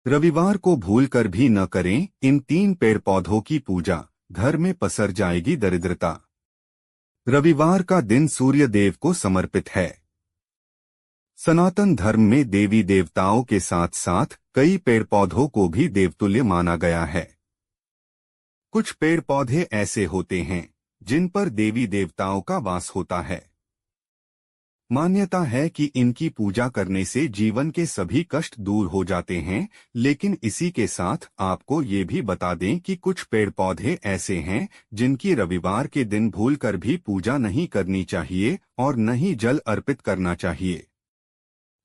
रविवार को भूलकर भी न करें इन 3 पेड़ पौधों की पूजा, घर में पसर जाएगी दरिद्रता। रविवार का दिन सूर्य देव को समर्पित है। सनातन धर्म में देवी देवताओं के साथ साथ कई पेड़ पौधों को भी देवतुल्य माना गया है। कुछ पेड़ पौधे ऐसे होते हैं जिन पर देवी देवताओं का वास होता है। मान्यता है कि इनकी पूजा करने से जीवन के सभी कष्ट दूर हो जाते हैं, लेकिन इसी के साथ आपको ये भी बता दें कि कुछ पेड़ पौधे ऐसे हैं जिनकी रविवार के दिन भूलकर भी पूजा नहीं करनी चाहिए और न ही जल अर्पित करना चाहिए।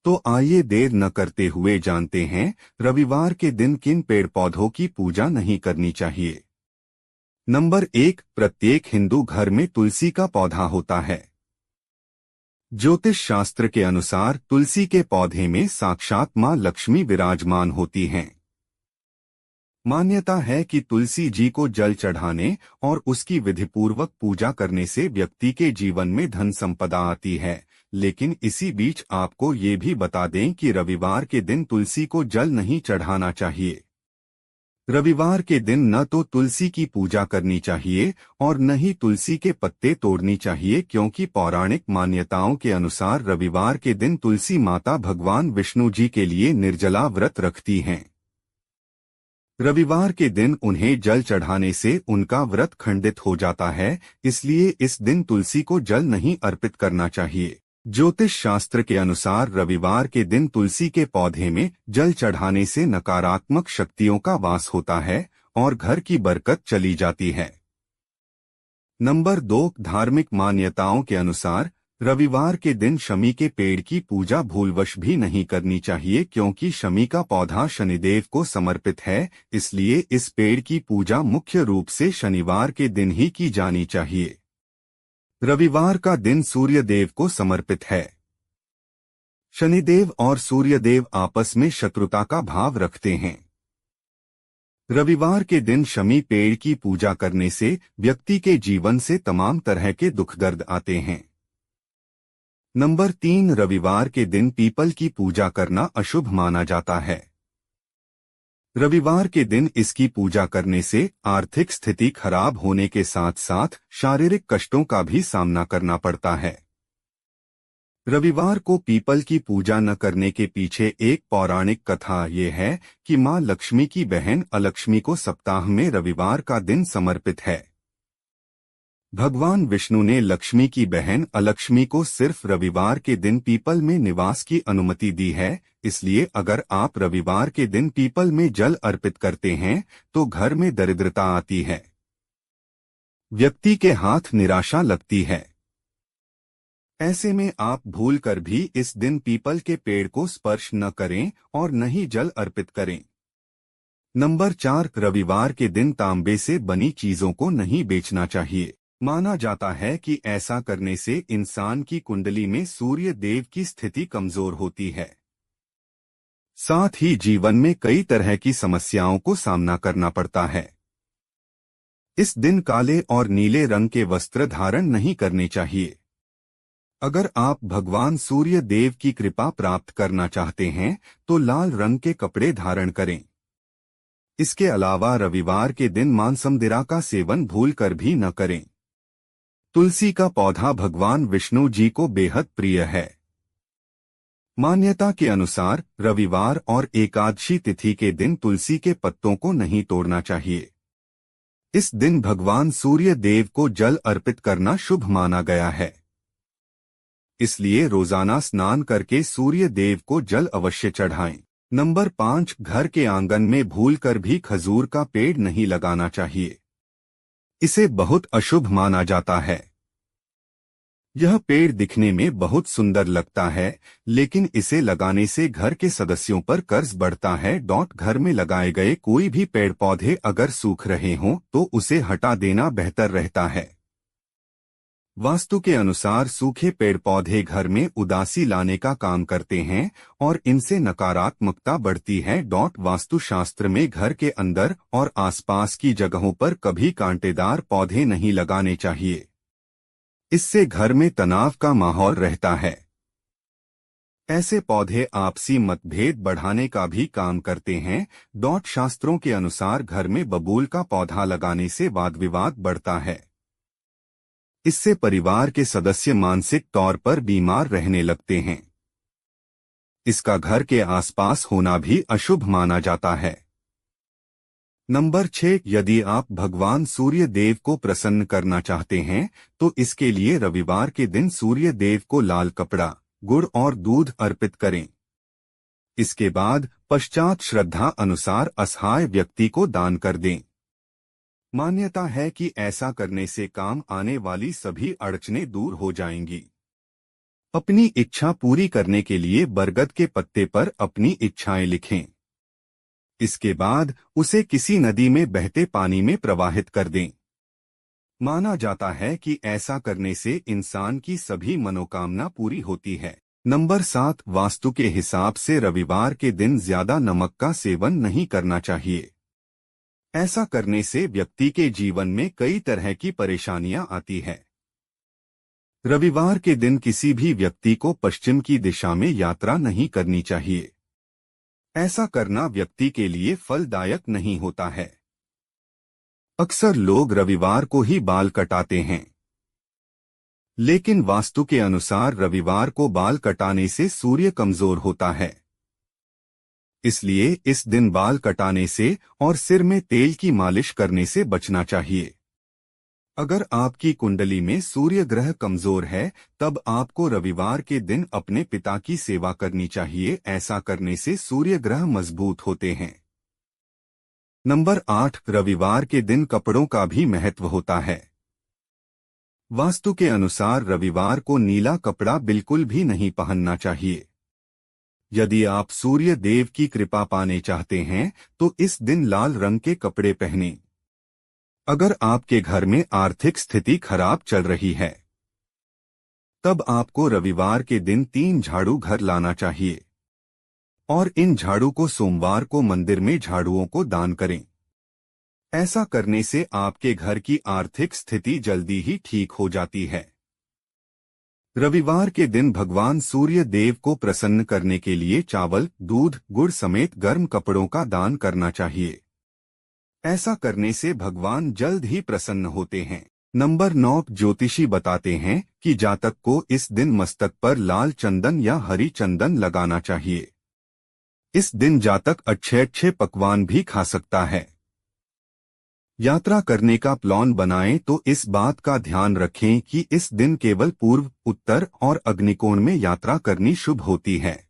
तो आइए देर न करते हुए जानते हैं रविवार के दिन किन पेड़ पौधों की पूजा नहीं करनी चाहिए। नंबर 1, प्रत्येक हिंदू घर में तुलसी का पौधा होता है। ज्योतिष शास्त्र के अनुसार तुलसी के पौधे में साक्षात मां लक्ष्मी विराजमान होती हैं। मान्यता है कि तुलसी जी को जल चढ़ाने और उसकी विधिपूर्वक पूजा करने से व्यक्ति के जीवन में धन संपदा आती है। लेकिन इसी बीच आपको ये भी बता दें कि रविवार के दिन तुलसी को जल नहीं चढ़ाना चाहिए। रविवार के दिन न तो तुलसी की पूजा करनी चाहिए और न ही तुलसी के पत्ते तोड़नी चाहिए, क्योंकि पौराणिक मान्यताओं के अनुसार रविवार के दिन तुलसी माता भगवान विष्णु जी के लिए निर्जला व्रत रखती हैं। रविवार के दिन उन्हें जल चढ़ाने से उनका व्रत खंडित हो जाता है, इसलिए इस दिन तुलसी को जल नहीं अर्पित करना चाहिए। ज्योतिष शास्त्र के अनुसार रविवार के दिन तुलसी के पौधे में जल चढ़ाने से नकारात्मक शक्तियों का वास होता है और घर की बरकत चली जाती है। नंबर 2, धार्मिक मान्यताओं के अनुसार रविवार के दिन शमी के पेड़ की पूजा भूलवश भी नहीं करनी चाहिए, क्योंकि शमी का पौधा शनिदेव को समर्पित है। इसलिए इस पेड़ की पूजा मुख्य रूप से शनिवार के दिन ही की जानी चाहिए। रविवार का दिन सूर्यदेव को समर्पित है। शनिदेव और सूर्यदेव आपस में शत्रुता का भाव रखते हैं। रविवार के दिन शमी पेड़ की पूजा करने से व्यक्ति के जीवन से तमाम तरह के दुख दर्द आते हैं। नंबर 3, रविवार के दिन पीपल की पूजा करना अशुभ माना जाता है। रविवार के दिन इसकी पूजा करने से आर्थिक स्थिति खराब होने के साथ साथ शारीरिक कष्टों का भी सामना करना पड़ता है। रविवार को पीपल की पूजा न करने के पीछे एक पौराणिक कथा ये है कि मां लक्ष्मी की बहन अलक्ष्मी को सप्ताह में रविवार का दिन समर्पित है। भगवान विष्णु ने लक्ष्मी की बहन अलक्ष्मी को सिर्फ रविवार के दिन पीपल में निवास की अनुमति दी है। इसलिए अगर आप रविवार के दिन पीपल में जल अर्पित करते हैं तो घर में दरिद्रता आती है, व्यक्ति के हाथ निराशा लगती है। ऐसे में आप भूलकर भी इस दिन पीपल के पेड़ को स्पर्श न करें और न ही जल अर्पित करें। नंबर 4, रविवार के दिन तांबे से बनी चीजों को नहीं बेचना चाहिए। माना जाता है कि ऐसा करने से इंसान की कुंडली में सूर्य देव की स्थिति कमजोर होती है, साथ ही जीवन में कई तरह की समस्याओं को सामना करना पड़ता है। इस दिन काले और नीले रंग के वस्त्र धारण नहीं करने चाहिए। अगर आप भगवान सूर्य देव की कृपा प्राप्त करना चाहते हैं तो लाल रंग के कपड़े धारण करें। इसके अलावा रविवार के दिन मांसमदिरा का सेवन भूलकर भी न करें। तुलसी का पौधा भगवान विष्णु जी को बेहद प्रिय है। मान्यता के अनुसार रविवार और एकादशी तिथि के दिन तुलसी के पत्तों को नहीं तोड़ना चाहिए। इस दिन भगवान सूर्य देव को जल अर्पित करना शुभ माना गया है। इसलिए रोजाना स्नान करके सूर्य देव को जल अवश्य चढ़ाएं। नंबर 5, घर के आंगन में भूलकर भी खजूर का पेड़ नहीं लगाना चाहिए। इसे बहुत अशुभ माना जाता है। यह पेड़ दिखने में बहुत सुंदर लगता है, लेकिन इसे लगाने से घर के सदस्यों पर कर्ज बढ़ता है। घर में लगाए गए कोई भी पेड़ पौधे अगर सूख रहे हों तो उसे हटा देना बेहतर रहता है। वास्तु के अनुसार सूखे पेड़ पौधे घर में उदासी लाने का काम करते हैं और इनसे नकारात्मकता बढ़ती है। वास्तुशास्त्र में घर के अंदर और आसपास की जगहों पर कभी कांटेदार पौधे नहीं लगाने चाहिए। इससे घर में तनाव का माहौल रहता है। ऐसे पौधे आपसी मतभेद बढ़ाने का भी काम करते हैं। शास्त्रों के अनुसार घर में बबूल का पौधा लगाने से वाद विवाद बढ़ता है। इससे परिवार के सदस्य मानसिक तौर पर बीमार रहने लगते हैं। इसका घर के आसपास होना भी अशुभ माना जाता है। नंबर 6, यदि आप भगवान सूर्य देव को प्रसन्न करना चाहते हैं तो इसके लिए रविवार के दिन सूर्य देव को लाल कपड़ा, गुड़ और दूध अर्पित करें। इसके बाद पश्चात श्रद्धा अनुसार असहाय व्यक्ति को दान कर दें। मान्यता है कि ऐसा करने से काम आने वाली सभी अड़चनें दूर हो जाएंगी। अपनी इच्छा पूरी करने के लिए बरगद के पत्ते पर अपनी इच्छाएं लिखें। इसके बाद उसे किसी नदी में बहते पानी में प्रवाहित कर दें। माना जाता है कि ऐसा करने से इंसान की सभी मनोकामना पूरी होती है। नंबर 7, वास्तु के हिसाब से रविवार के दिन ज्यादा नमक का सेवन नहीं करना चाहिए। ऐसा करने से व्यक्ति के जीवन में कई तरह की परेशानियां आती है। रविवार के दिन किसी भी व्यक्ति को पश्चिम की दिशा में यात्रा नहीं करनी चाहिए। ऐसा करना व्यक्ति के लिए फलदायक नहीं होता है। अक्सर लोग रविवार को ही बाल कटाते हैं, लेकिन वास्तु के अनुसार रविवार को बाल कटाने से सूर्य कमजोर होता है। इसलिए इस दिन बाल कटाने से और सिर में तेल की मालिश करने से बचना चाहिए। अगर आपकी कुंडली में सूर्य ग्रह कमजोर है तब आपको रविवार के दिन अपने पिता की सेवा करनी चाहिए। ऐसा करने से सूर्य ग्रह मजबूत होते हैं। नंबर 8, रविवार के दिन कपड़ों का भी महत्व होता है। वास्तु के अनुसार रविवार को नीला कपड़ा बिल्कुल भी नहीं पहनना चाहिए। यदि आप सूर्य देव की कृपा पाने चाहते हैं तो इस दिन लाल रंग के कपड़े पहनें। अगर आपके घर में आर्थिक स्थिति खराब चल रही है तब आपको रविवार के दिन 3 झाड़ू घर लाना चाहिए और इन झाड़ू को सोमवार को मंदिर में झाड़ुओं को दान करें। ऐसा करने से आपके घर की आर्थिक स्थिति जल्दी ही ठीक हो जाती है। रविवार के दिन भगवान सूर्य देव को प्रसन्न करने के लिए चावल, दूध, गुड़ समेत गर्म कपड़ों का दान करना चाहिए। ऐसा करने से भगवान जल्द ही प्रसन्न होते हैं। नंबर 9, ज्योतिषी बताते हैं कि जातक को इस दिन मस्तक पर लाल चंदन या हरी चंदन लगाना चाहिए। इस दिन जातक अच्छे पकवान भी खा सकता है। यात्रा करने का प्लान बनाएं तो इस बात का ध्यान रखें कि इस दिन केवल पूर्व, उत्तर और अग्निकोण में यात्रा करनी शुभ होती है।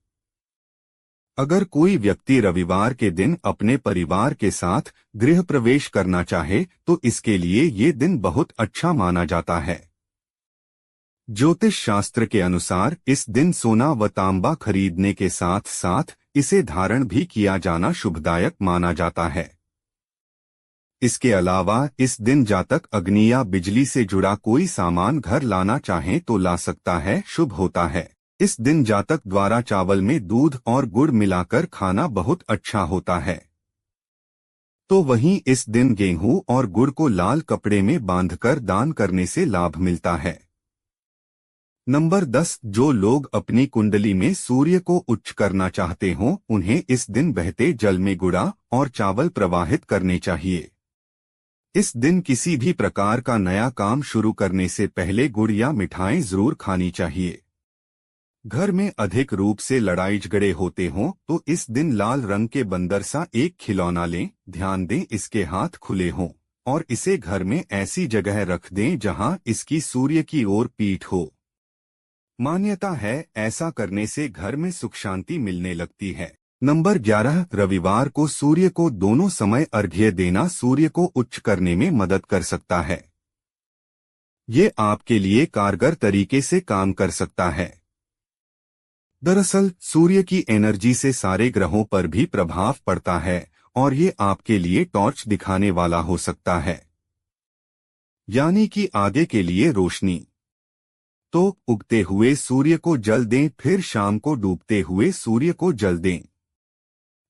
अगर कोई व्यक्ति रविवार के दिन अपने परिवार के साथ गृह प्रवेश करना चाहे तो इसके लिए ये दिन बहुत अच्छा माना जाता है। ज्योतिष शास्त्र के अनुसार इस दिन सोना व तांबा खरीदने के साथ साथ इसे धारण भी किया जाना शुभदायक माना जाता है। इसके अलावा इस दिन जातक अग्नि या बिजली से जुड़ा कोई सामान घर लाना चाहे तो ला सकता है, शुभ होता है। इस दिन जातक द्वारा चावल में दूध और गुड़ मिलाकर खाना बहुत अच्छा होता है। तो वहीं इस दिन गेहूं और गुड़ को लाल कपड़े में बांधकर दान करने से लाभ मिलता है। नंबर 10, जो लोग अपनी कुंडली में सूर्य को उच्च करना चाहते हों उन्हें इस दिन बहते जल में गुड़ा और चावल प्रवाहित करने चाहिए। इस दिन किसी भी प्रकार का नया काम शुरू करने से पहले गुड़ या मिठाई जरूर खानी चाहिए। घर में अधिक रूप से लड़ाई झगड़े होते हों तो इस दिन लाल रंग के बंदर सा एक खिलौना लें। ध्यान दें इसके हाथ खुले हों और इसे घर में ऐसी जगह रख दें जहां इसकी सूर्य की ओर पीठ हो। मान्यता है ऐसा करने से घर में सुख शांति मिलने लगती है। नंबर 11, रविवार को सूर्य को दोनों समय अर्घ्य देना सूर्य को उच्च करने में मदद कर सकता है। ये आपके लिए कारगर तरीके से काम कर सकता है। दरअसल सूर्य की एनर्जी से सारे ग्रहों पर भी प्रभाव पड़ता है और ये आपके लिए टॉर्च दिखाने वाला हो सकता है, यानी कि आगे के लिए रोशनी। तो उगते हुए सूर्य को जल दें, फिर शाम को डूबते हुए सूर्य को जल दें।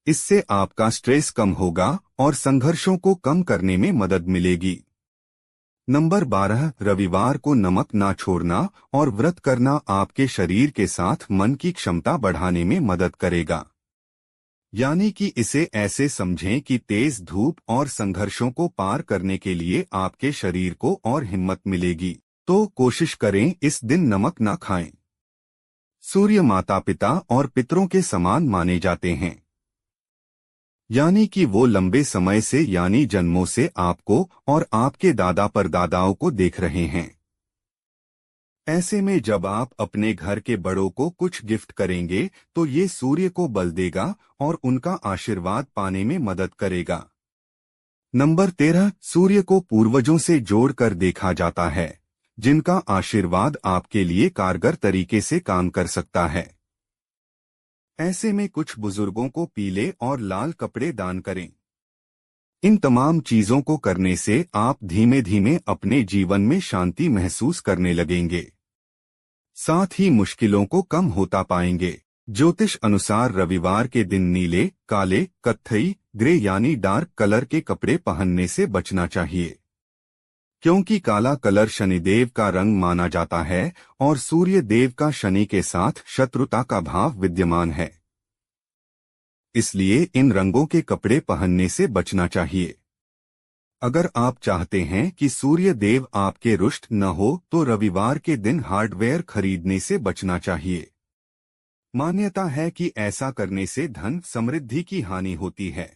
इससे आपका स्ट्रेस कम होगा और संघर्षों को कम करने में मदद मिलेगी। नंबर 12, रविवार को नमक ना छोड़ना और व्रत करना आपके शरीर के साथ मन की क्षमता बढ़ाने में मदद करेगा। यानी कि इसे ऐसे समझें कि तेज धूप और संघर्षों को पार करने के लिए आपके शरीर को और हिम्मत मिलेगी। तो कोशिश करें इस दिन नमक ना खाएं। सूर्य माता पिता और पितरों के समान माने जाते हैं, यानी कि वो लंबे समय से यानी जन्मों से आपको और आपके दादा परदादाओं को देख रहे हैं। ऐसे में जब आप अपने घर के बड़ों को कुछ गिफ्ट करेंगे तो ये सूर्य को बल देगा और उनका आशीर्वाद पाने में मदद करेगा। नंबर 13, सूर्य को पूर्वजों से जोड़कर देखा जाता है, जिनका आशीर्वाद आपके लिए कारगर तरीके से काम कर सकता है। ऐसे में कुछ बुजुर्गों को पीले और लाल कपड़े दान करें। इन तमाम चीजों को करने से आप धीमे धीमे अपने जीवन में शांति महसूस करने लगेंगे, साथ ही मुश्किलों को कम होता पाएंगे। ज्योतिष अनुसार रविवार के दिन नीले, काले, कत्थई, ग्रे यानी डार्क कलर के कपड़े पहनने से बचना चाहिए, क्योंकि काला कलर शनिदेव का रंग माना जाता है और सूर्य देव का शनि के साथ शत्रुता का भाव विद्यमान है। इसलिए इन रंगों के कपड़े पहनने से बचना चाहिए। अगर आप चाहते हैं कि सूर्य देव आपके रुष्ट न हो तो रविवार के दिन हार्डवेयर खरीदने से बचना चाहिए। मान्यता है कि ऐसा करने से धन समृद्धि की हानि होती है।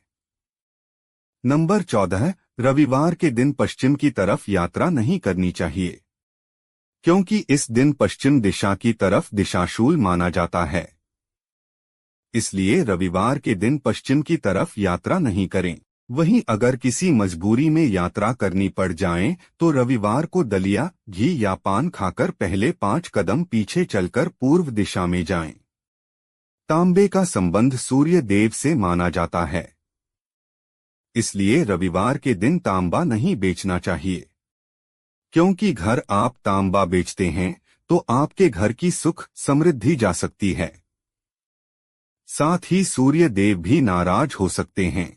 नंबर 14, रविवार के दिन पश्चिम की तरफ यात्रा नहीं करनी चाहिए, क्योंकि इस दिन पश्चिम दिशा की तरफ दिशाशूल माना जाता है। इसलिए रविवार के दिन पश्चिम की तरफ यात्रा नहीं करें। वहीं अगर किसी मजबूरी में यात्रा करनी पड़ जाए तो रविवार को दलिया, घी या पान खाकर पहले 5 कदम पीछे चलकर पूर्व दिशा में जाएं। तांबे का संबंध सूर्य देव से माना जाता है, इसलिए रविवार के दिन तांबा नहीं बेचना चाहिए, क्योंकि घर आप तांबा बेचते हैं तो आपके घर की सुख समृद्धि जा सकती है। साथ ही सूर्य देव भी नाराज हो सकते हैं।